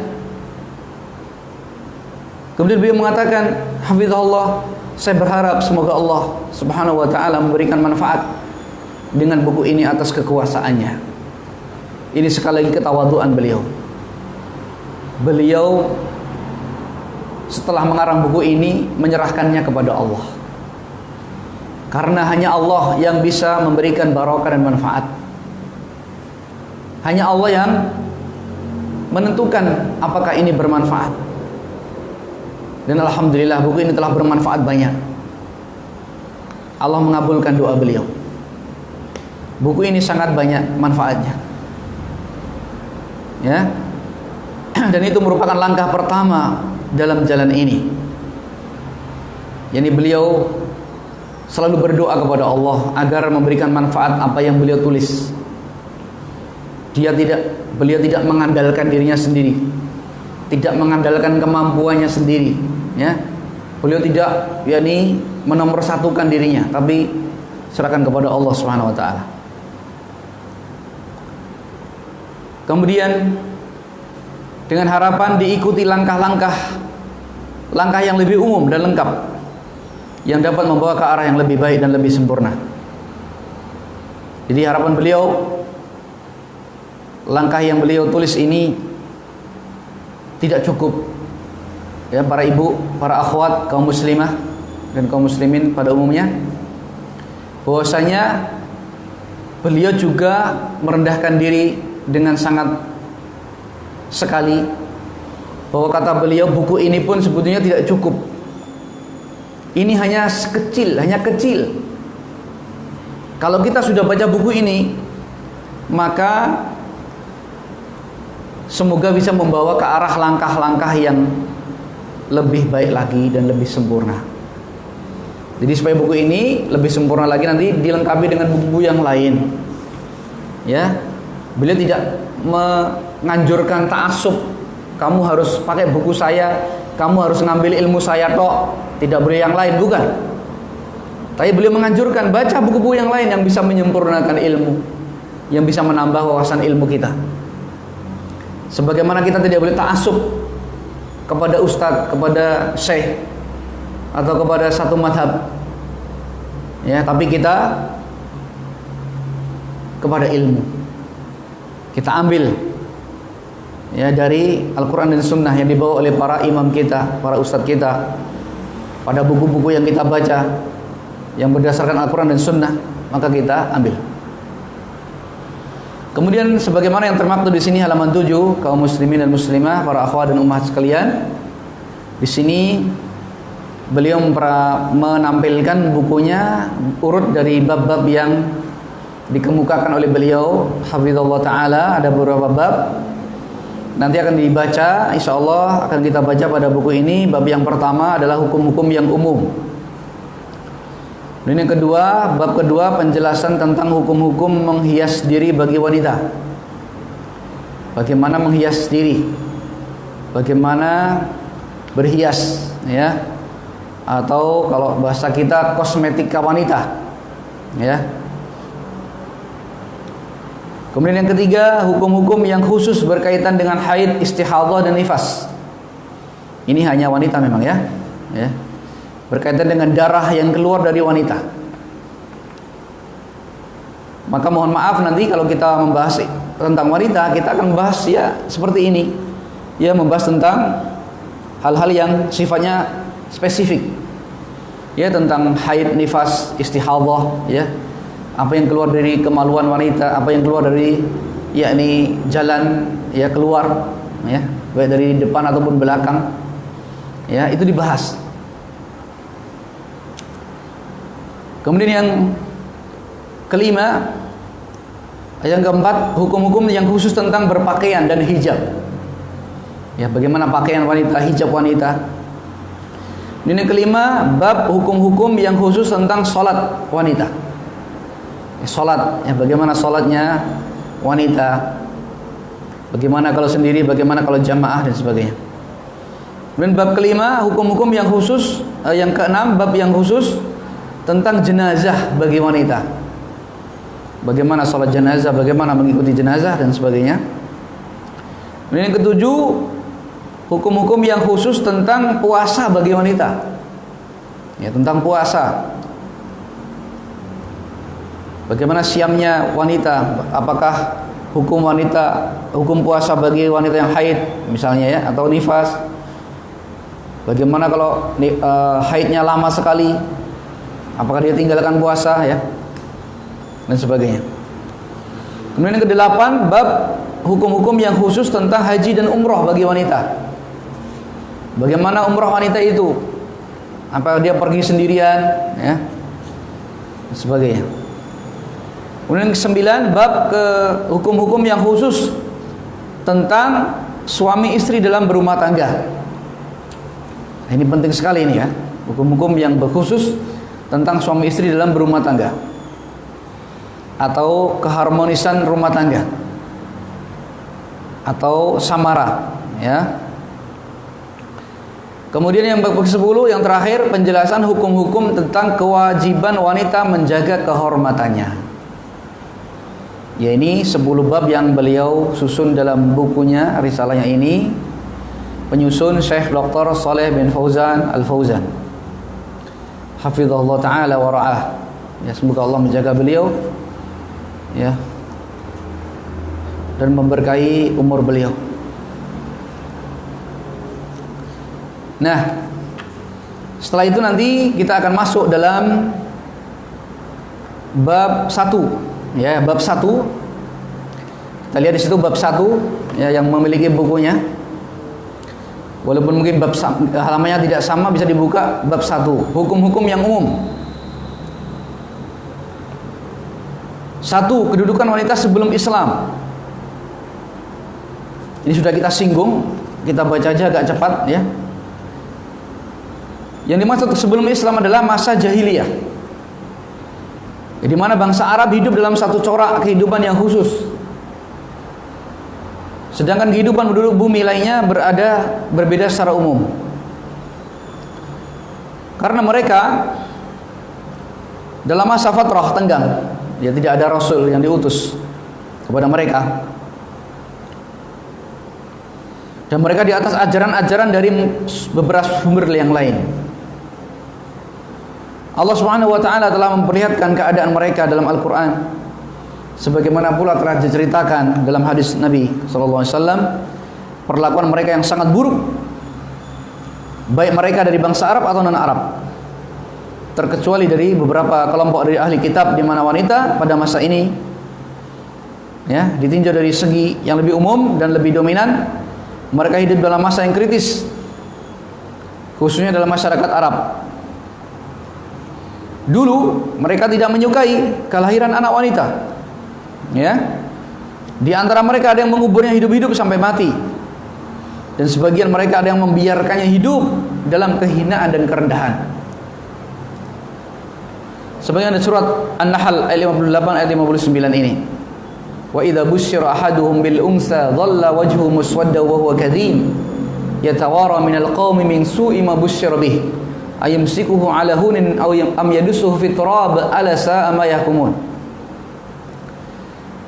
Kemudian beliau mengatakan, hafizahullah, saya berharap semoga Allah Subhanahu wa taala memberikan manfaat dengan buku ini atas kekuasaannya. Ini sekali lagi ketawaduan beliau. Beliau setelah mengarang buku ini menyerahkannya kepada Allah. Karena hanya Allah yang bisa memberikan barokah dan manfaat. Hanya Allah yang menentukan apakah ini bermanfaat. Dan alhamdulillah buku ini telah bermanfaat banyak. Allah mengabulkan doa beliau. Buku ini sangat banyak manfaatnya. Ya. Dan itu merupakan langkah pertama dalam jalan ini. Yani beliau selalu berdoa kepada Allah agar memberikan manfaat apa yang beliau tulis. Beliau tidak mengandalkan dirinya sendiri, tidak mengandalkan kemampuannya sendiri, ya. Beliau tidak yakni menomorsatukan dirinya, tapi serahkan kepada Allah Subhanahu wa taala. Kemudian dengan harapan diikuti langkah-langkah yang lebih umum dan lengkap yang dapat membawa ke arah yang lebih baik dan lebih sempurna. Jadi harapan beliau, langkah yang beliau tulis ini tidak cukup ya para ibu, para akhwat, kaum muslimah dan kaum muslimin pada umumnya, bahwasanya beliau juga merendahkan diri dengan sangat sekali, bahwa kata beliau buku ini pun sebetulnya tidak cukup. Ini hanya sekecil, hanya kecil. Kalau kita sudah baca buku ini, maka semoga bisa membawa ke arah langkah-langkah yang lebih baik lagi dan lebih sempurna. Jadi supaya buku ini lebih sempurna lagi nanti dilengkapi dengan buku-buku yang lain. Ya. Beliau tidak menganjurkan ta'assub, kamu harus pakai buku saya, kamu harus ngambil ilmu saya tok, tidak boleh yang lain, bukan. Tapi beliau menganjurkan baca buku-buku yang lain yang bisa menyempurnakan ilmu, yang bisa menambah wawasan ilmu kita. Sebagaimana kita tidak boleh ta'assub kepada ustadz, kepada syekh, atau kepada satu madhab, ya, tapi kita kepada ilmu. Kita ambil ya dari Al-Quran dan Sunnah yang dibawa oleh para imam kita, para ustadz kita, pada buku-buku yang kita baca yang berdasarkan Al-Quran dan Sunnah, maka kita ambil. Kemudian sebagaimana yang termaktub di sini halaman 7, kaum muslimin dan muslimah, para akhwat dan ummahat sekalian, di sini beliau menampilkan bukunya urut dari bab-bab yang dikemukakan oleh beliau, hafizallahu taala. Ada beberapa bab nanti akan dibaca, insyaallah akan kita baca pada buku ini. Bab yang pertama adalah hukum-hukum yang umum. Dan yang kedua, bab kedua penjelasan tentang hukum-hukum menghias diri bagi wanita. Bagaimana menghias diri, bagaimana berhias, ya, atau kalau bahasa kita kosmetika wanita, ya. Kemudian yang ketiga, hukum-hukum yang khusus berkaitan dengan haid, istihadhah dan nifas. Ini hanya wanita memang, ya, ya. Berkaitan dengan darah yang keluar dari wanita. Maka mohon maaf nanti kalau kita membahas tentang wanita, kita akan membahas ya seperti ini, ya, membahas tentang hal-hal yang sifatnya spesifik, ya, tentang haid, nifas, istihadhah, ya, apa yang keluar dari kemaluan wanita, apa yang keluar dari yakni jalan, ya, keluar, ya, baik dari depan ataupun belakang, ya, itu dibahas. Kemudian yang kelima, yang keempat, hukum-hukum yang khusus tentang berpakaian dan hijab. Ya, bagaimana pakaian wanita, hijab wanita. Dan yang kelima, bab hukum-hukum yang khusus tentang sholat wanita. Sholat, ya, bagaimana sholatnya wanita, bagaimana kalau sendiri, bagaimana kalau jamaah dan sebagainya. Dan bab kelima, hukum-hukum yang khusus, yang keenam, bab yang khusus tentang jenazah bagi wanita. Bagaimana sholat jenazah, bagaimana mengikuti jenazah dan sebagainya. Dan yang ketujuh, hukum-hukum yang khusus tentang puasa bagi wanita. Ya, tentang puasa. Bagaimana siamnya wanita, apakah hukum wanita, hukum puasa bagi wanita yang haid misalnya, ya, atau nifas. Bagaimana kalau haidnya lama sekali, apakah dia tinggalkan puasa, ya, dan sebagainya. Kemudian yang kedelapan, bab hukum-hukum yang khusus tentang haji dan umroh bagi wanita. Bagaimana umroh wanita itu? Apakah dia pergi sendirian, ya, dan sebagainya. Kemudian yang kesembilan, bab ke hukum-hukum yang khusus tentang suami istri dalam berumah tangga. Nah, ini penting sekali ini, ya, hukum-hukum yang berkhusus tentang suami istri dalam berumah tangga atau keharmonisan rumah tangga atau samara, ya. Kemudian yang bab ke-10 yang terakhir, penjelasan hukum-hukum tentang kewajiban wanita menjaga kehormatannya. Ya, ini 10 bab yang beliau susun dalam bukunya, risalahnya ini, penyusun Syekh Dr. Shalih bin Fauzan Al-Fauzan, hafizahullah ta'ala wa ra'ah. Ya, semoga Allah menjaga beliau, ya, dan memberkahi umur beliau. Nah, setelah itu nanti kita akan masuk dalam bab 1. Ya, bab 1. Kita lihat di situ bab 1, ya, yang memiliki bukunya. Walaupun mungkin bab halamannya tidak sama, bisa dibuka bab 1, hukum-hukum yang umum. 1. Kedudukan wanita sebelum Islam. Ini sudah kita singgung, kita baca aja agak cepat, ya. Yang dimaksud sebelum Islam adalah masa jahiliyah, di mana bangsa Arab hidup dalam satu corak kehidupan yang khusus, sedangkan kehidupan penduduk bumi lainnya berbeda secara umum. Karena mereka dalam masa fatrah tenggang, ya, tidak ada rasul yang diutus kepada mereka, dan mereka di atas ajaran-ajaran dari beberapa sumber yang lain. Allah Subhanahu wa taala telah memperlihatkan keadaan mereka dalam Al-Qur'an, sebagaimana pula telah diceritakan dalam hadis Nabi sallallahu alaihi wasallam, perlakuan mereka yang sangat buruk, baik mereka dari bangsa Arab atau non-Arab, terkecuali dari beberapa kelompok dari ahli kitab, di mana wanita pada masa ini, ya, ditinjau dari segi yang lebih umum dan lebih dominan, mereka hidup dalam masa yang kritis, khususnya dalam masyarakat Arab. Dulu mereka tidak menyukai kelahiran anak wanita. Ya. Di antara mereka ada yang menguburnya hidup-hidup sampai mati. Dan sebagian mereka ada yang membiarkannya hidup dalam kehinaan dan kerendahan. Sebagaimana surat An-Nahl ayat 58 ayat 59 ini. Wa idza busyira ahaduhum bil unsa dhalla wajhuhu muswadda wa huwa kadhim yatawara minal qaumi min su'i ma busyira bih ayumsikuhu ala hunin aw am yadussuhu fit turab ala sa'a ma yahkumun.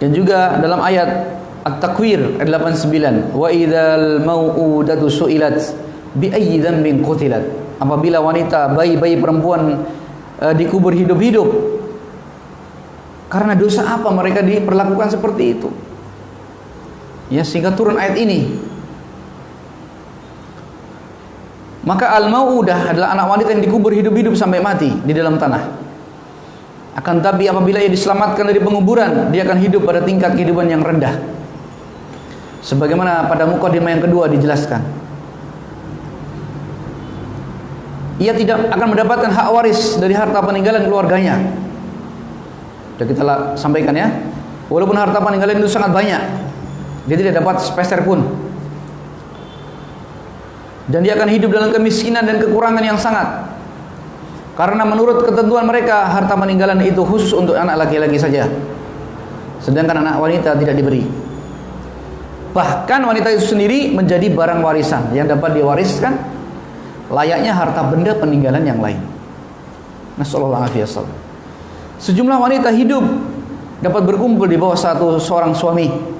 Dan juga dalam ayat At-Takwir ayat 89, wa idzal mau'udatu su'ilat bi ayyi dhanbin qutilat. Apabila wanita bayi-bayi perempuan dikubur hidup-hidup, karena dosa apa mereka diperlakukan seperti itu? Ya, sehingga turun ayat ini. Maka al-mau'udah adalah anak wanita yang dikubur hidup-hidup sampai mati di dalam tanah. Akan tapi apabila ia diselamatkan dari penguburan, dia akan hidup pada tingkat kehidupan yang rendah. Sebagaimana pada mukadimah yang kedua dijelaskan, ia tidak akan mendapatkan hak waris dari harta peninggalan keluarganya. Sudah kita sampaikan ya. Walaupun harta peninggalan itu sangat banyak, dia tidak dapat sepeser pun. Dan dia akan hidup dalam kemiskinan dan kekurangan yang sangat. Karena menurut ketentuan mereka, harta peninggalan itu khusus untuk anak laki-laki saja. Sedangkan anak wanita tidak diberi. Bahkan wanita itu sendiri menjadi barang warisan yang dapat diwariskan layaknya harta benda peninggalan yang lain. Nasallallahu alaihi wasallam. Sejumlah wanita hidup dapat berkumpul di bawah seorang suami.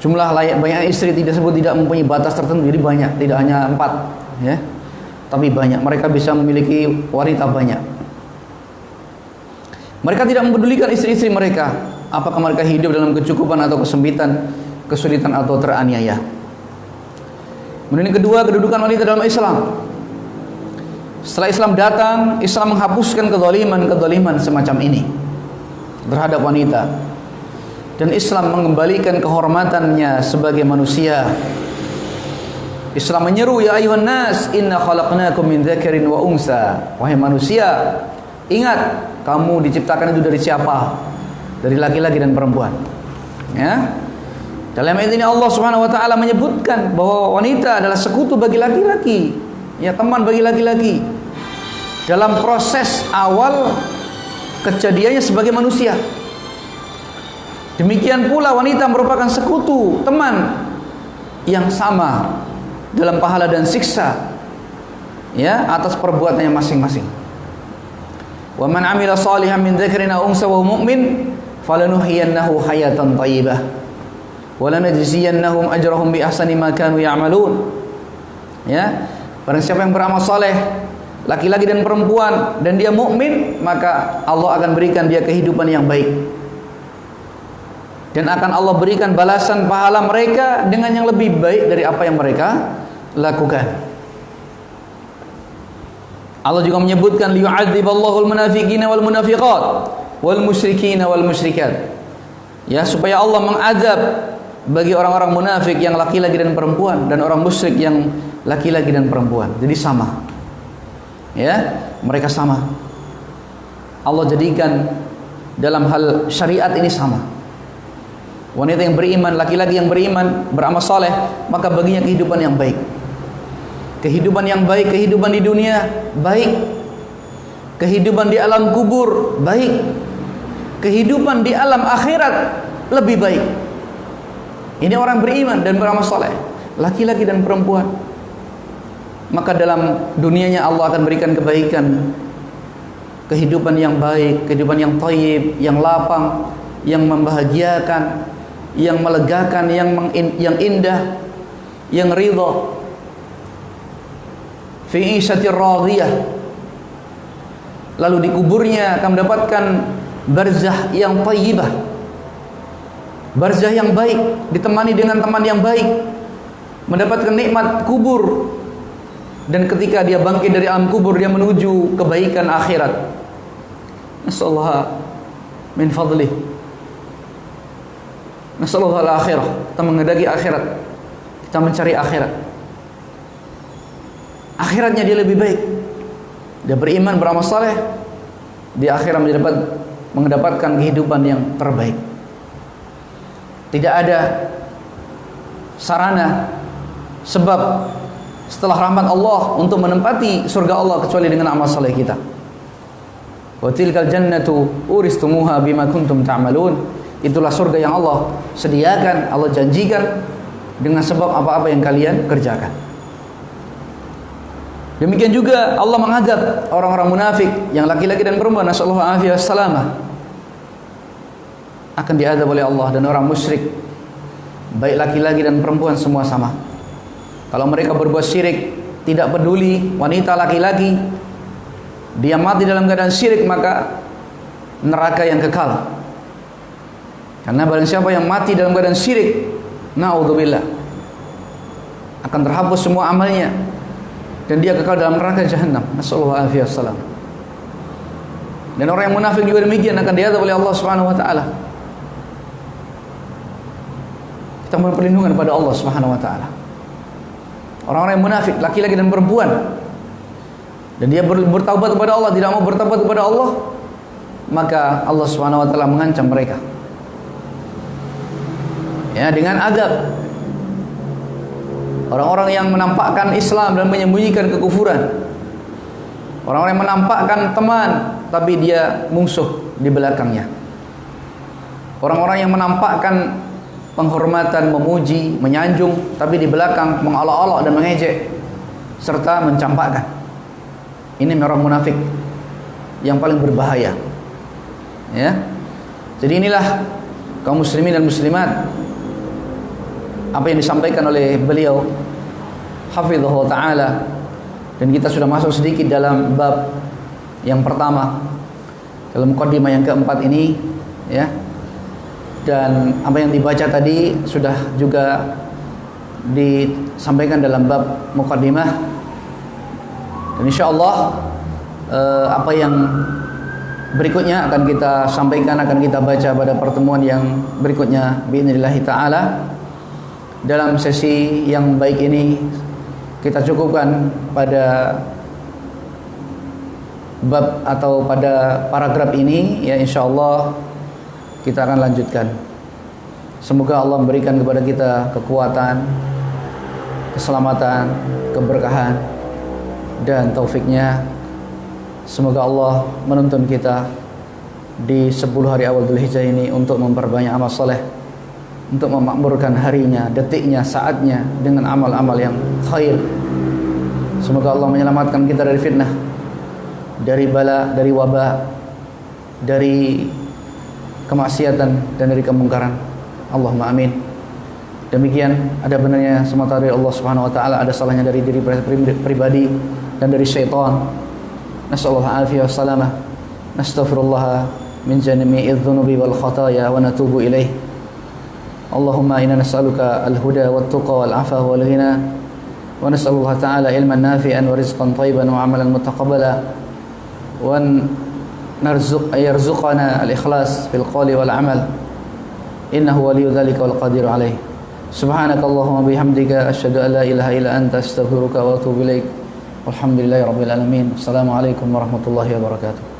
Jumlah banyak istri tidak mempunyai batas tertentu, jadi banyak, tidak hanya 4, ya. Tapi banyak, mereka bisa memiliki wanita banyak. Mereka tidak mempedulikan istri-istri mereka, apakah mereka hidup dalam kecukupan atau kesempitan, kesulitan atau teraniaya. Kemudian yang kedua, kedudukan wanita dalam Islam. Setelah Islam datang, Islam menghapuskan kezaliman semacam ini terhadap wanita. Dan Islam mengembalikan kehormatannya sebagai manusia. Islam menyeru, ya ayuhan nas, inna khalaqnakum min dzakarin wa unsa. Wahai manusia, ingat kamu diciptakan itu dari siapa? Dari laki-laki dan perempuan. Ya. Dalam ayat ini Allah Subhanahu wa taala menyebutkan bahwa wanita adalah sekutu bagi laki-laki, ya, teman bagi laki-laki. Dalam proses awal kejadiannya sebagai manusia. Demikian pula wanita merupakan sekutu, teman yang sama dalam pahala dan siksa, ya, atas perbuatannya masing-masing. Wa man 'amila shalihan min dzakarin aw unsa wa huwa mu'min falanuhyiyannahu hayatan thayyibah wa lanajziyannahum ajrahum bi ahsani ma kanu ya'malun. Ya, barang siapa yang beramal saleh, laki-laki dan perempuan, dan dia mukmin, maka Allah akan berikan dia kehidupan yang baik. Dan akan Allah berikan balasan pahala mereka dengan yang lebih baik dari apa yang mereka lakukan. Allah juga menyebutkan liyu'adziballahul munafiqina wal munafiqat wal musyrikina wal musyrikat. Ya, supaya Allah mengazab bagi orang-orang munafik yang laki-laki dan perempuan, dan orang musyrik yang laki-laki dan perempuan. Jadi sama. Ya, mereka sama. Allah jadikan dalam hal syariat ini sama. Wanita yang beriman, laki-laki yang beriman, beramal saleh, maka baginya kehidupan yang baik. Kehidupan yang baik, kehidupan di dunia baik. Kehidupan di alam kubur baik. Kehidupan di alam akhirat lebih baik. Ini orang beriman dan beramal saleh, laki-laki dan perempuan. Maka dalam dunianya Allah akan berikan kebaikan, kehidupan yang baik, kehidupan yang thayyib, yang lapang, yang membahagiakan, yang melegakan, yang indah, yang ridha. Fi 'ishatir radiyah. Lalu di kuburnya akan mendapatkan barzah yang thayyibah, barzah yang baik, ditemani dengan teman yang baik, mendapatkan nikmat kubur. Dan ketika dia bangkit dari alam kubur, dia menuju kebaikan akhirat. Nasallahu min fadlih. Nasallallahu al-akhirah. Kita mengendaki akhirat, kita mencari akhirat. akhiratnya dia lebih baik. Dia beriman, beramal saleh, di akhirat mendapatkan kehidupan yang terbaik. Tidak ada sarana, sebab setelah rahmat Allah untuk menempati surga Allah kecuali dengan amal saleh kita. Wa tilkal jannatu uristumuha bima kuntum ta'malun. Itulah surga yang Allah sediakan, Allah janjikan dengan sebab apa-apa yang kalian kerjakan. Demikian juga Allah mengadab orang-orang munafik yang laki-laki dan perempuan, nasallahu alaihi wasallam, akan diadab oleh Allah. Dan orang musyrik, baik laki-laki dan perempuan semua sama. Kalau mereka berbuat syirik, tidak peduli wanita laki-laki, dia mati dalam keadaan syirik, maka neraka yang kekal. Karena barang siapa yang mati dalam keadaan syirik, naudzubillah, akan terhapus semua amalnya dan dia kekal dalam neraka jahanam. Nasallahu alaihi wasallam. Dan orang yang munafik juga demikian, akan diadab oleh Allah Subhanahu wa taala. Kita mohon perlindungan kepada Allah Subhanahu wa taala. Orang-orang yang munafik, laki-laki dan perempuan, dan dia bertaubat kepada Allah, tidak mau bertaubat kepada Allah, maka Allah Subhanahu wa taala mengancam mereka, ya, dengan adab. Orang-orang yang menampakkan Islam dan menyembunyikan kekufuran, orang-orang yang menampakkan teman tapi dia musuh di belakangnya, orang-orang yang menampakkan penghormatan, memuji, menyanjung, tapi di belakang mengolok-olok dan mengejek serta mencampakkan. Ini orang munafik yang paling berbahaya, ya. Jadi inilah kaum muslimin dan muslimat, apa yang disampaikan oleh beliau hafizahullah ta'ala. Dan kita sudah masuk sedikit dalam bab yang pertama, dalam muqaddimah yang keempat ini, ya. Dan apa yang dibaca tadi sudah juga disampaikan dalam bab muqaddimah. Dan insyaallah apa yang berikutnya akan kita sampaikan, akan kita baca pada pertemuan yang berikutnya biidznillah ta'ala. Dalam sesi yang baik ini kita cukupkan pada bab atau pada paragraf ini, ya. Insyaallah kita akan lanjutkan. Semoga Allah memberikan kepada kita kekuatan, keselamatan, keberkahan dan taufiknya. Semoga Allah menuntun kita di 10 hari awal Dzulhijjah ini untuk memperbanyak amal soleh, untuk memakmurkan harinya, detiknya, saatnya dengan amal-amal yang khair. Semoga Allah menyelamatkan kita dari fitnah, dari bala, dari wabah, dari kemaksiatan dan dari kemungkaran. Allahumma amin. Demikian, ada benarnya semata dari Allah Subhanahu wa taala, ada salahnya dari diri pribadi dan dari syaitan. Nasallahu alaihi wasallam. Nastaghfirullah min jami'idz dzunubi wal khataaya wa natubu ilaih. Allahumma inna nas'aluka al-huda wat tuqa wal afa wal ghina wa nas'alullah ta'ala ilman nafi'an wa rizqan thayyiban wa 'amalan mutaqabbala wa yarzuqana al-ikhlas fil qawli wal 'amal innahu waliyyu dzalika wal qadiru alaih. Subhanakallahumma bihamdika asyhadu an la ilaha illa anta astaghfiruka wa atubu ilaik. Walhamdulillahirabbil alamin. Assalamualaikum warahmatullahi wabarakatuh.